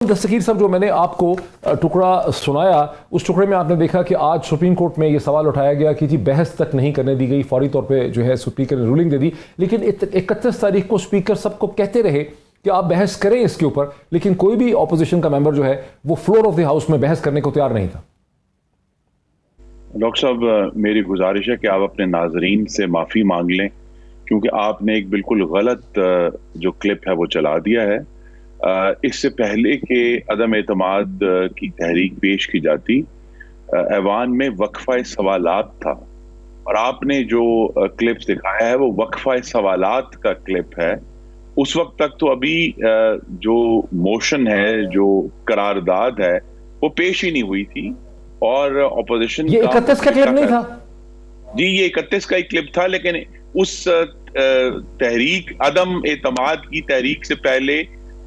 दस्तगीर साहब, जो मैंने आपको टुकड़ा सुनाया, उस टुकड़े में आपने देखा कि आज सुप्रीम कोर्ट में ये सवाल उठाया गया कि जी बहस तक नहीं करने दी गई, फौरी तौर पे जो है स्पीकर ने रूलिंग दे दी। लेकिन 31 तारीख को स्पीकर सबको कहते रहे कि आप बहस करें इसके ऊपर, लेकिन कोई भी ऑपोजिशन का मेंबर जो है वो फ्लोर ऑफ द हाउस में बहस करने को तैयार नहीं था। डॉक्टर साहब, मेरी गुजारिश है कि आप अपने नाजरीन से माफ़ी मांग लें, क्योंकि आपने एक बिल्कुल गलत जो क्लिप है वो चला दिया है। इससे पहले कि अदम एतमाद की तहरीक पेश की जाती, ऐवान में वक्फा सवालात था, और आपने जो क्लिप्स दिखाया है वो वक्फा सवालात का क्लिप है। उस वक्त तक तो अभी जो मोशन है, जो करारदाद है, वो पेश ही नहीं हुई थी, और ऑपोजिशन ये 31 का क्लिप नहीं था जी, ये 31 का ही क्लिप था। लेकिन उस तहरीक अदम एतमाद की तहरीक से पहले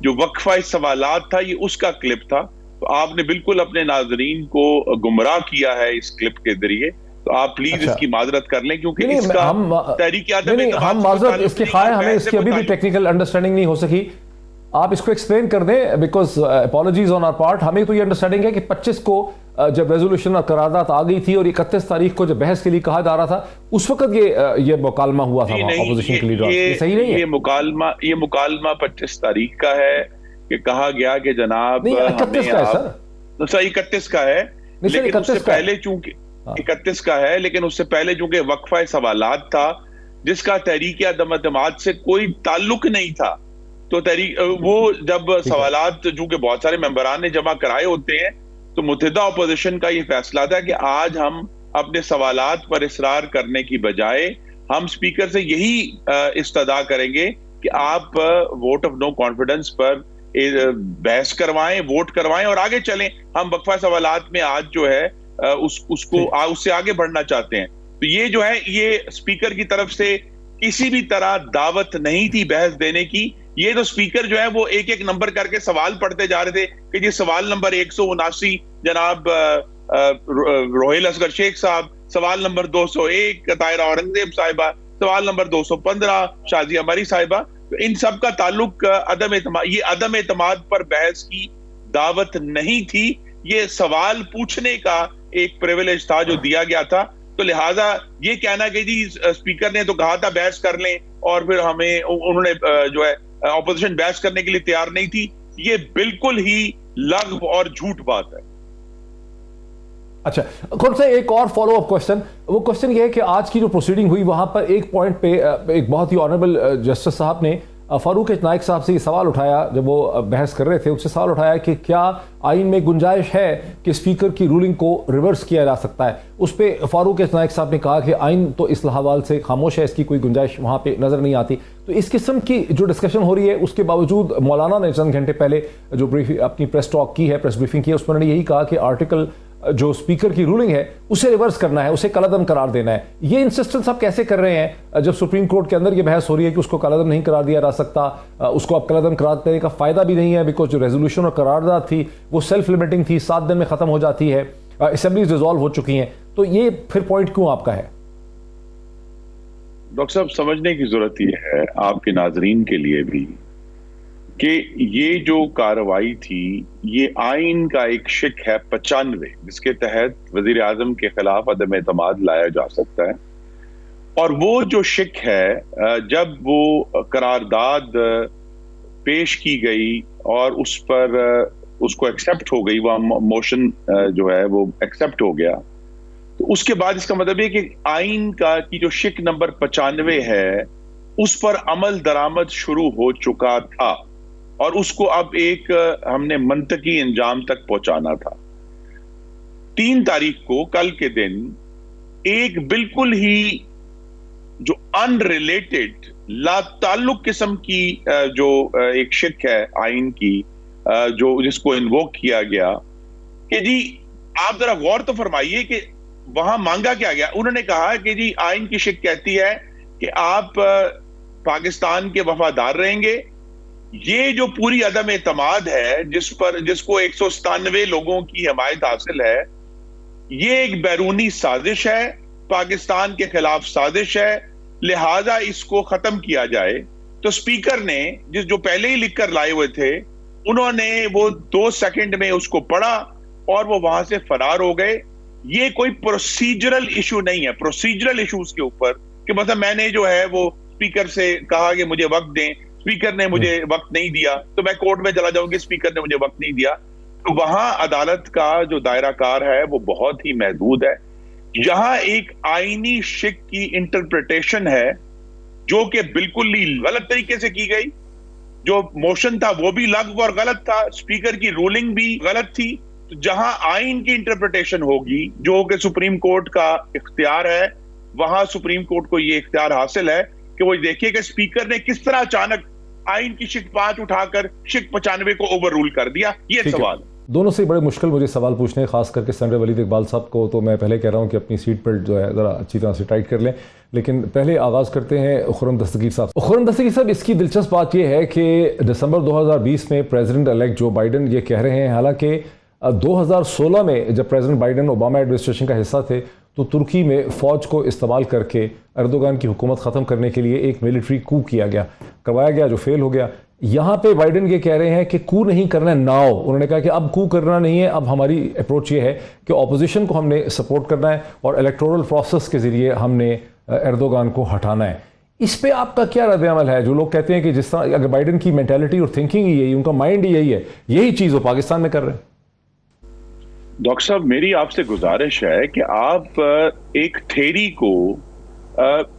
जो वक्फा सवालात था, ये उसका क्लिप था। तो आपने बिल्कुल अपने नाजरीन को गुमराह किया है इस क्लिप के जरिए। तो आप प्लीज इसकी माजरत कर लें, क्योंकि इसका तहरीक हम माजरत इसके खाए, हमें इसकी अभी भी टेक्निकल अंडरस्टैंडिंग नहीं हो सकी। आप इसको एक्सप्लेन कर दें, because apologies on our part. हमें तो ये अंडरस्टैंडिंग है कि 25 को जब रेजोल्यूशन और करारदाद आ गई थी और 31 तारीख को जब बहस के लिए कहा जा रहा था, उस वक्त ये मुकालमा हुआ था ऑपोजिशन के लीडर। ये सही नहीं है। ये मुकालमा 25 तारीख का है कि कहा गया कि जनाब 31 का है सर। तो सही 31 का है, लेकिन उससे पहले चूंकि 31 का है, लेकिन उससे पहले चूंकि वक्फा सवालात था जिसका तहरीक अदम एतमाद से कोई ताल्लुक नहीं था। तो तहरीक वो जब सवालात चूंकि बहुत सारे मेंबरान ने जमा कराए होते हैं, तो मुत्तहिदा अपोजिशन का ये फैसला था कि आज हम अपने सवालात पर इसरार करने की बजाय हम स्पीकर से यही इस्तदा करेंगे कि आप वोट ऑफ नो कॉन्फिडेंस पर बहस करवाएं, वोट करवाएं और आगे चलें। हम वक्फा सवालात में आज जो है उससे आगे बढ़ना चाहते हैं। तो ये जो है, ये स्पीकर की तरफ से किसी भी तरह दावत नहीं थी बहस देने की। ये तो स्पीकर जो है वो एक एक नंबर करके सवाल पढ़ते जा रहे थे कि जी सवाल नंबर 179 जनाब रोहिल असगर शेख साहब, सवाल नंबर 201 तायरा औरंगजेब साहिबा, सवाल नंबर 215 शाजिया मरी साहिबा। तो इन सब का ताल्लुक अदम एतमाद पर बहस की दावत नहीं थी। ये सवाल पूछने का एक प्रिविलेज था जो दिया गया था। तो लिहाजा ये कहना कि जी स्पीकर ने तो कहा था बहस कर लें और फिर हमें उन्होंने जो है ऑपोजिशन बहस करने के लिए तैयार नहीं थी, ये बिल्कुल ही लग़्व और झूठ बात है। अच्छा, कौन सा एक और फॉलो अप क्वेश्चन, वो क्वेश्चन ये है कि आज की जो प्रोसीडिंग हुई वहां पर एक पॉइंट पे एक बहुत ही ऑनरेबल जस्टिस साहब ने फारूक नाइक साहब से ये सवाल उठाया, जब वो बहस कर रहे थे उससे सवाल उठाया कि क्या आइन में गुंजाइश है कि स्पीकर की रूलिंग को रिवर्स किया जा सकता है। उस पर फारूक नाइक साहब ने कहा कि आइन तो इस हवाले से खामोश है, इसकी कोई गुंजाइश वहाँ पे नज़र नहीं आती। तो इस किस्म की जो डिस्कशन हो रही है, उसके बावजूद मौलाना ने चंद घंटे पहले जो अपनी प्रेस टॉक की है, प्रेस ब्रीफिंग की है, उसमें उन्होंने यही कहा कि आर्टिकल जो स्पीकर की रूलिंग है उसे रिवर्स करना है, उसे कलअदम करार देना है। ये इंसिस्टेंस आप कैसे कर रहे हैं जब सुप्रीम कोर्ट के अंदर ये बहस हो रही है कि उसको कलअदम नहीं करार दिया जा सकता, उसको आप कलअदम करार देने का फायदा भी नहीं है, बिकॉज जो रेजोल्यूशन और करारदाद थी वो सेल्फ लिमिटिंग थी, 7 दिन में खत्म हो जाती है, असेंबलीज डिसॉल्व हो चुकी हैं। तो ये फिर पॉइंट क्यों आपका है? डॉक्टर साहब, समझने की जरूरत ये है आपके नाजरीन के लिए भी कि ये जो कार्रवाई थी, ये आइन का एक शिक है 95, जिसके तहत वजीर आजम के खिलाफ अदम एतमाद लाया जा सकता है। और वो जो शिक है, जब वो करारदाद पेश की गई और उस पर उसको एक्सेप्ट हो गई, वह मोशन जो है वो एक्सेप्ट हो गया, तो उसके बाद इसका मतलब है कि आइन का की जो शिक नंबर 95 है उस पर अमल दरामद शुरू हो चुका था और उसको अब एक हमने मंतकी अंजाम तक पहुंचाना था। 3 तारीख को, कल के दिन, एक बिल्कुल ही जो अनरिलेटेड, लाताल्लुक किस्म की जो एक शिक है आइन की, जो जिसको इन्वोक किया गया कि जी आप जरा गौर तो फरमाइए कि वहां मांगा क्या गया। उन्होंने कहा कि जी आइन की शिक कहती है कि आप पाकिस्तान के वफादार रहेंगे। ये जो पूरी अदम एतमाद है जिसको 197 लोगों की हिमायत हासिल है, ये एक बैरूनी साजिश है, पाकिस्तान के खिलाफ साजिश है, लिहाजा इसको खत्म किया जाए। तो स्पीकर ने जो पहले ही लिख कर लाए हुए थे उन्होंने वो 2 सेकंड में उसको पढ़ा और वो वहां से फरार हो गए। ये कोई प्रोसीजरल इशू नहीं है। प्रोसीजरल इश्यूज के ऊपर कि मतलब मैंने जो है वो स्पीकर से कहा कि मुझे वक्त दें, स्पीकर ने मुझे वक्त नहीं दिया तो मैं कोर्ट में चला जाऊंगी, स्पीकर ने मुझे वक्त नहीं दिया, तो वहां अदालत का जो दायरा कार है वो बहुत ही महदूद है। जहां एक आईनी शिक की इंटरप्रिटेशन है जो कि बिल्कुल ही गलत तरीके से की गई, जो मोशन था वो भी लगव और गलत था, स्पीकर की रूलिंग भी गलत थी। तो जहां आइन की इंटरप्रिटेशन होगी जो कि सुप्रीम कोर्ट का इख्तियार है, वहां सुप्रीम कोर्ट को ये इख्तियार हासिल है कि वो देखिए कि स्पीकर ने किस तरह अचानक आइन की शिक 5 उठाकर शिक 95 को ओवर रूल कर दिया। ये सवाल दोनों से बड़े मुश्किल मुझे सवाल पूछने, खास करके सेनेटर वलीद इकबाल साहब को तो मैं पहले कह रहा हूं कि अपनी सीट पर जो है ज़रा अच्छी तरह से टाइट कर लें, लेकिन पहले आगाज़ करते हैं खुर्रम दस्तगीर साहब। खुर्रम दस्तगीर साहब, इसकी दिलचस्प बात यह है कि दिसंबर 2020 में प्रेसिडेंट इलेक्ट जो बाइडन ये कह रहे हैं, हालांकि 2016 में जब प्रेसिडेंट बाइडन ओबामा एडमिनिस्ट्रेशन का हिस्सा थे तो तुर्की में फ़ौज को इस्तेमाल करके अर्दोगान की हुकूमत ख़त्म करने के लिए एक मिलिट्री कू करवाया गया जो फेल हो गया। यहाँ पे बाइडन ये कह रहे हैं कि कू नहीं करना है नाउ, उन्होंने कहा कि अब कू करना नहीं है, अब हमारी अप्रोच ये है कि ऑपोजिशन को हमने सपोर्ट करना है और इलेक्टोरल प्रोसेस के ज़रिए हमने अर्दोगान को हटाना है। इस पे आपका क्या रद्द-ए-अमल है? जो लोग कहते हैं कि जिस तरह अगर बाइडन की मेंटालिटी और थिंकिंग ही यही, उनका माइंड ही यही है, यही चीज़ वो पाकिस्तान में कर रहे हैं। डॉक्टर साहब, मेरी आपसे गुजारिश है कि आप एक थ्योरी को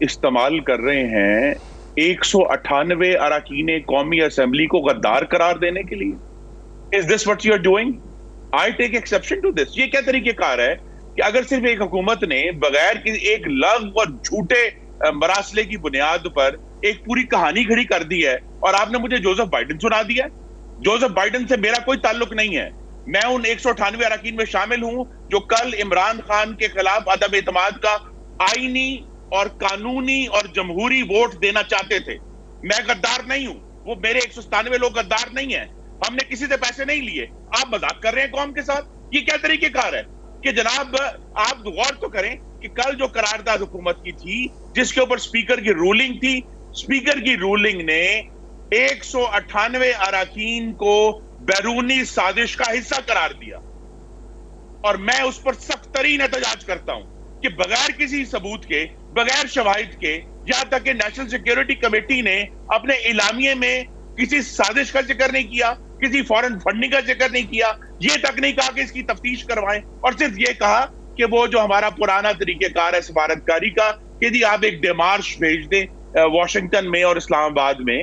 इस्तेमाल कर रहे हैं 198 अरकान कौमी असेंबली को गद्दार करार देने के लिए। Is this what you are doing? I take exception to this. ये क्या तरीकेकार है कि अगर सिर्फ एक हुकूमत ने बगैर किसी एक लग और झूठे मरासले की बुनियाद पर एक पूरी कहानी खड़ी कर दी है और आपने मुझे जोसेफ बाइडन सुना दिया। जोसेफ बाइडन से मेरा कोई ताल्लुक नहीं है। मैं उन 198 अरकान में शामिल हूं जो कल इमरान खान के खिलाफ अदम एतमाद का आईनी और कानूनी और जमहूरी वोट देना चाहते थे। मैं गद्दार नहीं हूं, वो मेरे 197 लोग गद्दार नहीं है। हमने किसी से पैसे नहीं लिए। आप मजाक कर रहे हैं कौम के साथ। ये क्या तरीकेकार है कि जनाब आप गौर तो करें कि कल जो करारदाद हुकूमत की थी जिसके ऊपर स्पीकर की रूलिंग थी, स्पीकर की रूलिंग ने 198 अरकान को बैरूनी साजिश का हिस्सा करार दिया और मैं उस पर सख्त तरीन एहतजाज करता हूं कि बगैर किसी सबूत के, बगैर शवाहिद के, यहां तक कि नेशनल सिक्योरिटी कमेटी ने अपने इलामिये में किसी साजिश का जिक्र नहीं किया, किसी फॉरेन फंडिंग का जिक्र नहीं किया, ये तक नहीं कहा कि इसकी तफ्तीश करवाएं, और सिर्फ ये कहा कि वो जो हमारा पुराना तरीकेकार है सफारतकारी का कि जी आप एक डेमार्श भेज दें वॉशिंगटन में और इस्लामाबाद में।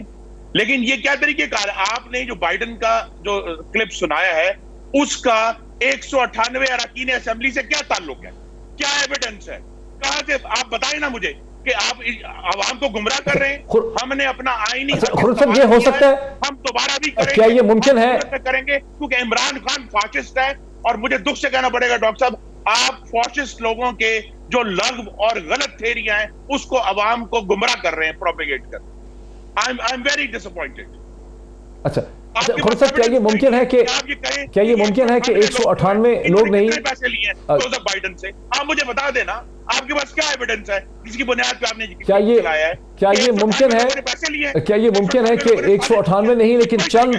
लेकिन ये क्या तरीकेकार है? आपने जो बाइडन का जो क्लिप सुनाया है उसका 198 अरकान असेंबली से क्या ताल्लुक है? क्या एविडेंस है? कहां से? आप बताएं ना मुझे कि आप आवाम को गुमराह कर रहे हैं। हमने अपना आईनी ये हो सकता है हम दोबारा भी करेंगे। क्या ये मुमकिन है? करेंगे क्योंकि इमरान खान फाशिस्ट है और मुझे दुख से कहना पड़ेगा डॉक्टर साहब, आप फाशिस्ट लोगों के जो लग्व और गलत थ्योरियां हैं उसको आवाम को गुमराह कर रहे हैं, प्रोपेगेट कर। I am very disappointed. अच्छा, क्या ये मुमकिन है कि 198 लोग नहीं पैसे लिए जोसेफ बाइडन से? आप मुझे बता देना आपके पास क्या एविडेंस है जिसकी बुनियाद पे आपने क्या ये मुमकिन है? पैसे लिए? क्या ये मुमकिन है कि 198 नहीं लेकिन चंद?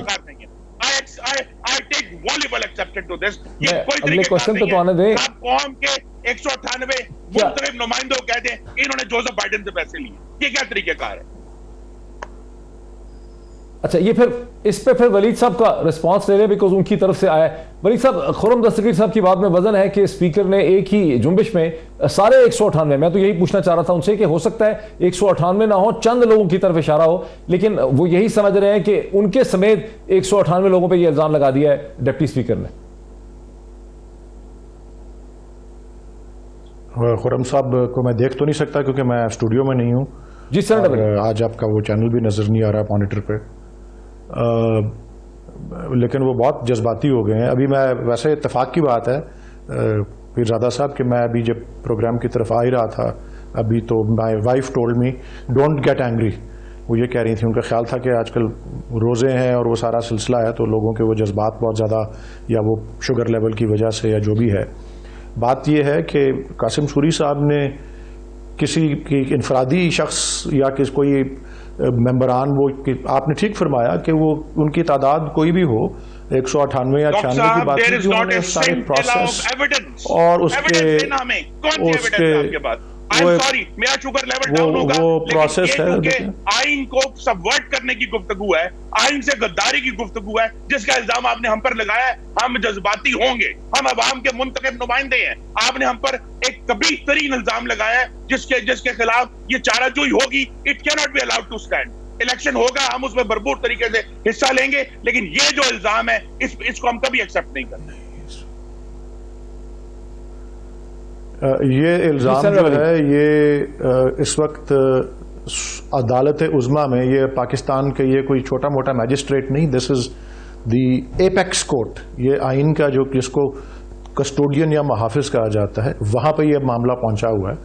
I take volleyball exception to this। अगले क्वेश्चन पे तो आने दें। आप कौम के 198 मुख्तलिफ नुमाइंदों कह दें इन्होंने जोसेफ बाइडन से पैसे लिए, ये क्या तरीकेकार है? अच्छा, ये फिर इस पे फिर वलीद साहब का रिस्पांस ले लें बिकॉज उनकी तरफ से आया है। वलीद साहब, खुर्रम दस्तगीर साहब की बात में वजन है कि स्पीकर ने एक ही जुम्बिश में सारे 198, मैं तो यही पूछना चाह रहा था उनसे कि हो सकता है 198 ना हो, चंद लोगों की तरफ इशारा हो, लेकिन वो यही समझ रहे हैं कि उनके समेत 198 लोगों पर यह इल्जाम लगा दिया है डिप्टी स्पीकर ने। खुर्रम साहब को मैं देख तो नहीं सकता क्योंकि मैं स्टूडियो में नहीं हूँ जी सर। आज आपका वो चैनल भी नजर नहीं आ रहा मॉनिटर पे, लेकिन वो बहुत जज्बाती हो गए हैं। अभी मैं वैसे इत्तेफाक की बात है पीरजादा साहब कि मैं अभी जब प्रोग्राम की तरफ आ ही रहा था अभी तो my wife told me don't get angry. वो ये कह रही थी, उनका ख्याल था कि आजकल रोज़े हैं और वो सारा सिलसिला है तो लोगों के वो जज्बात बहुत ज़्यादा या वो शुगर लेवल की वजह से या जो भी है। बात ये है कि कासिम सूरी साहब ने کسی کی انفرادی شخص یا کوئی ممبران، وہ آپ نے ٹھیک فرمایا کہ وہ ان کی تعداد کوئی بھی ہو، 198 یا 96 کی بات کی، انہوں نے سارے پروسیس اور اس کے وہ پروسیس ہے، آئین کو سبورٹ کرنے کی گفتگو ہے، آئین سے غداری کی گفتگو ہے، جس کا الزام آپ نے ہم پر لگایا ہے. ہم جذباتی ہوں گے، ہم عوام کے منتخب نمائندے ہیں. آپ نے ہم پر ایک قبیح ترین الزام لگایا ہے جس کے خلاف یہ چارہ جوئی ہوگی. اٹ کی not be allowed to stand. Election ہوگا، ہم اس میں بھرپور طریقے سے حصہ لیں گے، لیکن یہ جو الزام ہے اس کو ہم کبھی ایکسپٹ نہیں کرتے. یہ الزام جو ہے یہ اس وقت عدالت عظمیٰ میں، یہ پاکستان کے یہ کوئی چھوٹا موٹا میجسٹریٹ نہیں، دس از دی ایپیکس کورٹ. یہ آئین کا جس کو کسٹوڈین یا محافظ کہا جاتا ہے، وہاں پہ یہ معاملہ پہنچا ہوا ہے.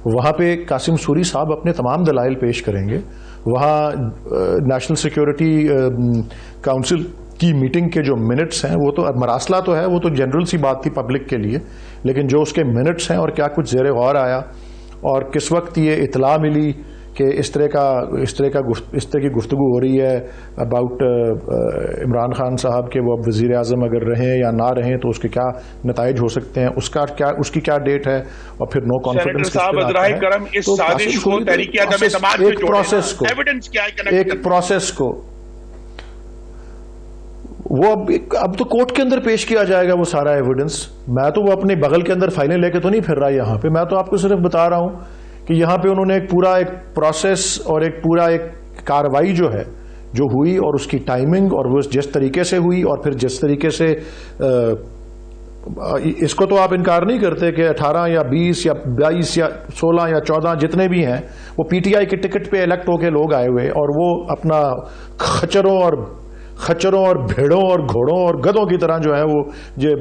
وہاں پہ قاسم سوری صاحب اپنے تمام دلائل پیش کریں گے. وہاں نیشنل سیکیورٹی کاؤنسل کی میٹنگ کے جو منٹس ہیں، وہ تو مراسلہ تو ہے، وہ تو جنرل سی بات تھی پبلک کے لیے، لیکن جو اس کے منٹس ہیں اور کیا کچھ زیر غور آیا اور کس وقت یہ اطلاع ملی کہ اس طرح کی گفتگو ہو رہی ہے اباؤٹ عمران خان صاحب کہ وہ اب وزیر اعظم اگر رہیں یا نہ رہیں تو اس کے کیا نتائج ہو سکتے ہیں، اس کی کیا ڈیٹ ہے، اور پھر نو کانفیڈنس ایک پروسیس کو وہ اب تو کورٹ کے اندر پیش کیا جائے گا وہ سارا ایویڈنس. میں تو وہ اپنے بغل کے اندر فائلیں لے کے تو نہیں پھر رہا یہاں پہ. میں تو آپ کو صرف بتا رہا ہوں کہ یہاں پہ انہوں نے ایک پروسیس اور ایک کاروائی جو ہے جو ہوئی، اور اس کی ٹائمنگ اور وہ جس طریقے سے ہوئی، اور پھر جس طریقے سے اس کو تو آپ انکار نہیں کرتے کہ 18 یا 20 یا 22 یا 16 یا 14 جتنے بھی ہیں وہ پی ٹی آئی کے ٹکٹ پہ الیکٹ ہو کے لوگ آئے ہوئے، اور وہ اپنا خچروں اور بھیڑوں اور گھوڑوں اور گدھوں کی طرح جو ہے وہ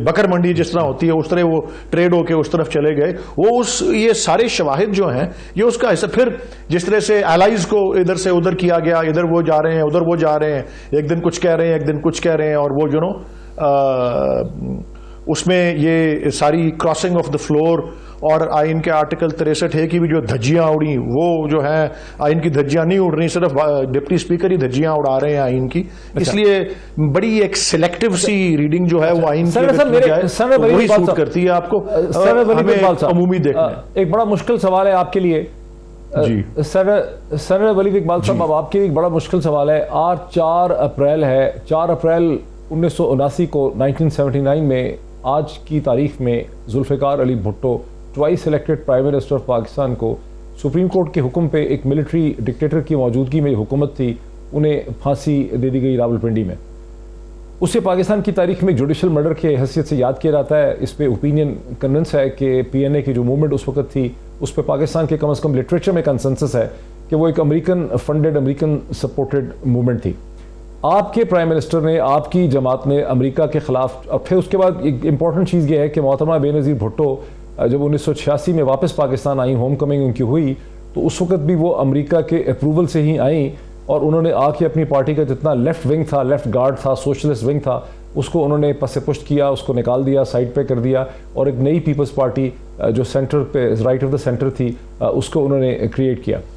بکر منڈی جس طرح ہوتی ہے اس طرح وہ ٹریڈ ہو کے اس طرف چلے گئے. وہ یہ سارے شواہد جو ہیں یہ اس کا حصہ. پھر جس طرح سے الائز کو ادھر سے ادھر کیا گیا، ادھر وہ جا رہے ہیں ادھر وہ جا رہے ہیں، ایک دن کچھ کہہ رہے ہیں ایک دن کچھ کہہ رہے ہیں، اور وہ اس میں یہ ساری کراسنگ آف دا فلور اور آئین کے آرٹیکل 63 کی بھی جو دھجیاں اڑی، وہ جو ہیں آئین کی دھجیاں نہیں اڑ رہی، صرف ڈپٹی اسپیکر ہی دھجیاں اڑا رہے ہیں آئین کی. اس لیے بڑی ایک سلیکٹیو سی ریڈنگ جو ہے وہ آئین کی وہی سوٹ کرتی ہے آپ کو. عمومی دیکھنا ایک بڑا مشکل سوال ہے آپ کے لیے جی سر ولید اقبال صاحب، اب آپ کے لیے ایک بڑا مشکل سوال ہے. آج 4 اپریل ہے. 4 اپریل 1979 کو 1979 میں آج کی تاریخ میں Zulfikar Ali Bhutto twice elected prime minister of Pakistan کو سپریم کورٹ کے حکم پہ، ایک ملٹری ڈکٹیٹر کی موجودگی میں حکومت تھی، انہیں پھانسی دے دی گئی راولپنڈی میں. اسے پاکستان کی تاریخ میں جوڈیشل مرڈر کے حیثیت سے یاد کیا جاتا ہے. اس پہ اوپینین کنونس ہے کہ پی این اے کی جو موومنٹ اس وقت تھی، اس پہ پاکستان کے کم از کم لٹریچر میں کنسنسس ہے کہ وہ ایک American funded, American supported movement تھی. آپ کے پرائم منسٹر نے، آپ کی جماعت نے امریکہ کے خلاف، اور پھر اس کے بعد ایک امپورٹنٹ چیز یہ ہے کہ محترمہ بے نظیر بھٹو جب 1986 میں واپس پاکستان آئیں، ہوم کمنگ ان کی ہوئی، تو اس وقت بھی وہ امریکہ کے اپروول سے ہی آئیں، اور انہوں نے آ کے اپنی پارٹی کا جتنا لیفٹ ونگ تھا، لیفٹ گارڈ تھا، سوشلسٹ ونگ تھا، اس کو انہوں نے پس پشت کیا، اس کو نکال دیا، سائڈ پہ کر دیا، اور ایک نئی پیپلز پارٹی جو سینٹر پہ، رائٹ آف دا سینٹر تھی، اس کو انہوں نے کریٹ کیا.